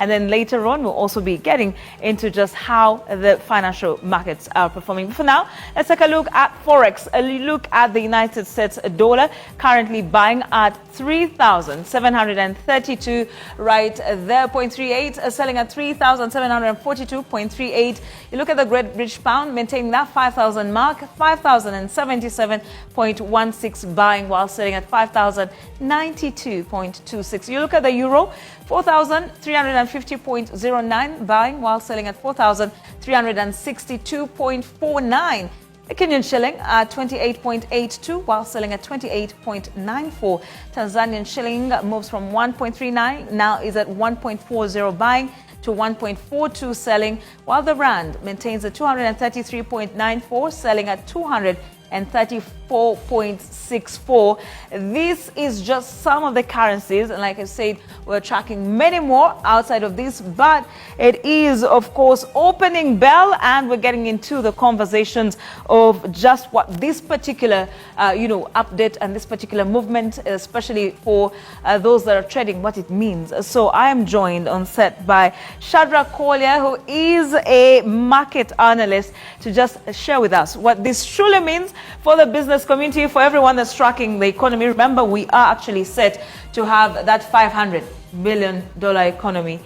And then later on, we'll also be getting into just how the financial markets are performing. But for now, let's take a look at Forex. A look at the United States dollar, currently buying at 3,732 right there, 0.38, selling at 3,742.38. You look at the Great British Pound, maintaining that 5,000 mark, 5,077.16 buying, while selling at 5,092.26. You look at the Euro, 4,350.09 buying, while selling at 4,362.49. The Kenyan shilling at 28.82 while selling at 28.94. Tanzanian shilling moves from 1.39, now is at 1.40 buying to 1.42 selling, while the rand maintains at 233.94, selling at 234.64. This is just some of the currencies, and like I said, we're tracking many more outside of this, but it is, of course, opening bell, and we're getting into the conversations of just what this particular, update and this particular movement, especially for those that are trading, what it means. So I am joined on set by Shadrach Kolya, who is a market analyst, to just share with us what this truly means for the business community, for everyone that's tracking the economy. Remember, we are actually set to have that $500 billion economy,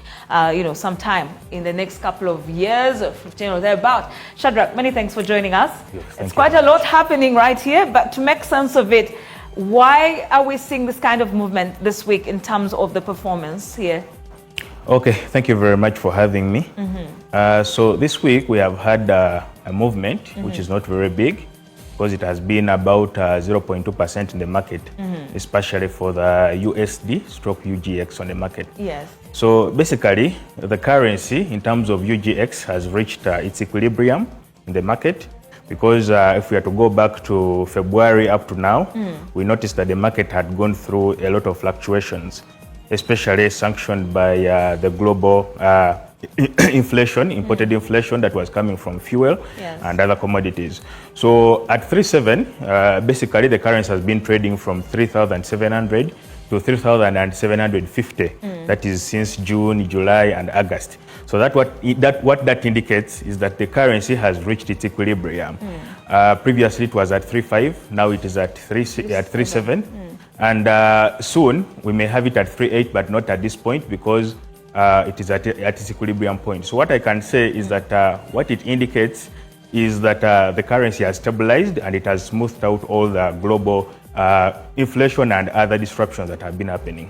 sometime in the next couple of years, or 15 or thereabout. Shadrach, many thanks for joining us. Yes, it's quite a lot happening right here, but to make sense of it, why are we seeing this kind of movement this week in terms of the performance here? Okay, thank you very much for having me. So this week we have had a movement which is not very big, because it has been about 0.2% in the market, especially for the USD stroke UGX on the market. Yes. So basically, the currency in terms of UGX has reached its equilibrium in the market, because if we are to go back to February up to now, we noticed that the market had gone through a lot of fluctuations, especially sanctioned by the global inflation, imported inflation that was coming from fuel and other commodities. So at 3.7, basically the currency has been trading from 3,700 to 3,750. That is since June, July, and August. So what that indicates is that the currency has reached its equilibrium. Previously it was at 3.5, now it is at 3.7, and soon we may have it at 3.8, but not at this point, because it is at its equilibrium point. So what I can say is that what it indicates is that the currency has stabilized, and it has smoothed out all the global inflation and other disruptions that have been happening.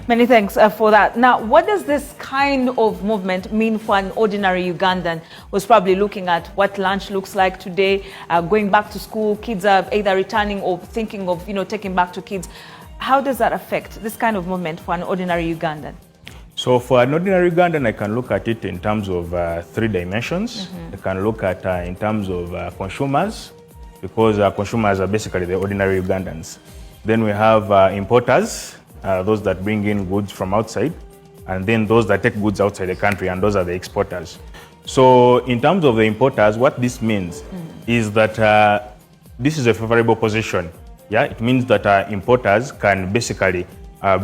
Many thanks for that. Now, what does this kind of movement mean for an ordinary Ugandan who's probably looking at what lunch looks like today, going back to school, kids are either returning or thinking of taking back to kids? How does that affect this kind of movement for an ordinary Ugandan? So for an ordinary Ugandan, I can look at it in terms of 3 dimensions. I can look at in terms of consumers, because consumers are basically the ordinary Ugandans. Then we have importers, those that bring in goods from outside, and then those that take goods outside the country, and those are the exporters. So in terms of the importers, what this means is that this is a favorable position. Yeah, it means that importers can basically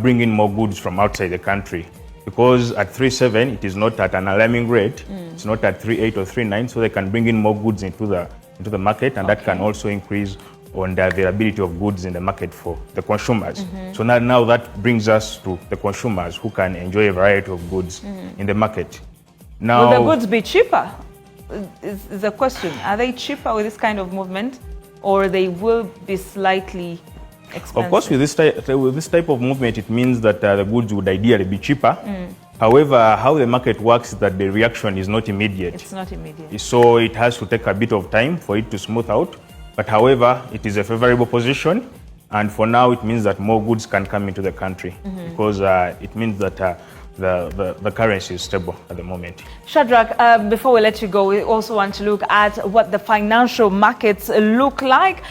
bring in more goods from outside the country, because at 3.7 it is not at an alarming rate. It's not at 3.8 or 3.9, so they can bring in more goods into the market, and that can also increase on the availability of goods in the market for the consumers. So now that brings us to the consumers, who can enjoy a variety of goods in the market. Now, will the goods be cheaper? Is the question. Are they cheaper with this kind of movement, or they will be slightly expensive? Of course, with this type of movement, it means that the goods would ideally be cheaper. However, how the market works is that the reaction is not immediate. It's not immediate. So it has to take a bit of time for it to smooth out. But however, it is a favorable position. And for now, it means that more goods can come into the country, because it means that the currency is stable at the moment. Shadrach, before we let you go, we also want to look at what the financial markets look like,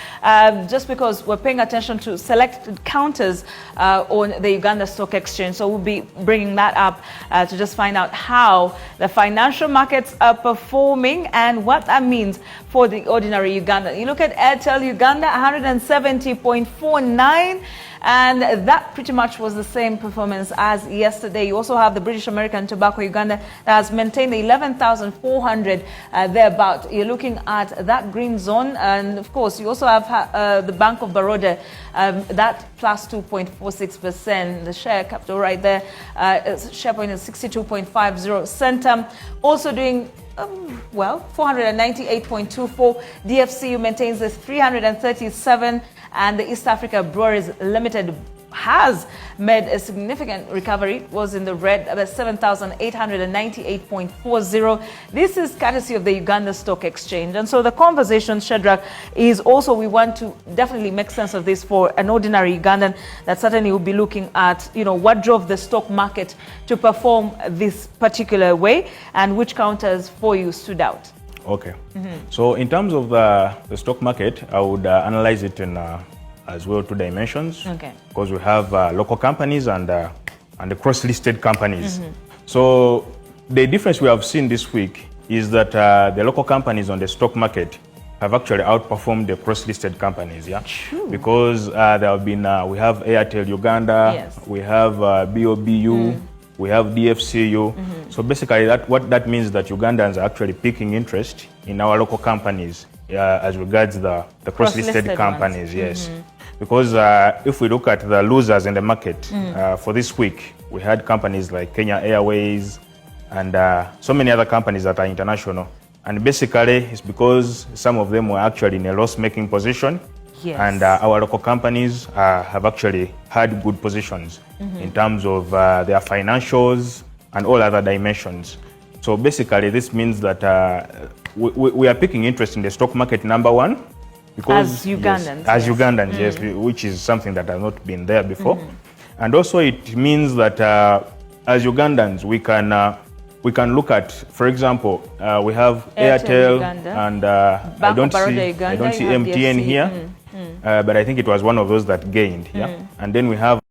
just because we're paying attention to selected counters on the Uganda Stock Exchange. So we'll be bringing that up to just find out how the financial markets are performing and what that means for the ordinary Ugandan. You look at Airtel Uganda, 170.49. And that pretty much was the same performance as yesterday. You also have the British American Tobacco Uganda that has maintained the 11,400 thereabout. You're looking at that green zone. And of course, you also have the Bank of Baroda, that plus 2.46%. The share capital right there, share point is 62.50. Centum also doing well, 498.24. DFCU maintains the 337, and the East Africa Breweries Limited has made a significant recovery. It was in the red, about 7,898.40. This is courtesy of the Uganda Stock Exchange. And so the conversation, Shadrach, is also we want to definitely make sense of this for an ordinary Ugandan that certainly will be looking at, you know, what drove the stock market to perform this particular way and which counters for you stood out. Okay. So in terms of the stock market, I would analyze it in as well 2 dimensions. Okay. Because we have local companies and the cross-listed companies. So the difference we have seen this week is that the local companies on the stock market have actually outperformed the cross-listed companies. Yeah. True. Because there have been we have Airtel Uganda, Yes. we have BOBU. We have DFCU. So basically what that means that Ugandans are actually picking interest in our local companies as regards the cross-listed companies, yes. Because if we look at the losers in the market for this week, we had companies like Kenya Airways and so many other companies that are international. And basically it's because some of them were actually in a loss-making position. Yes. And our local companies have actually had good positions in terms of their financials and all other dimensions. So basically, this means that we are picking interest in the stock market, number one. Because, as Ugandans. Yes, as Ugandans, yes, which is something that has not been there before. And also it means that as Ugandans, we can look at, for example, we have Airtel Uganda, and I don't see Uganda, MTN here. But I think it was one of those that gained, yeah. And then we have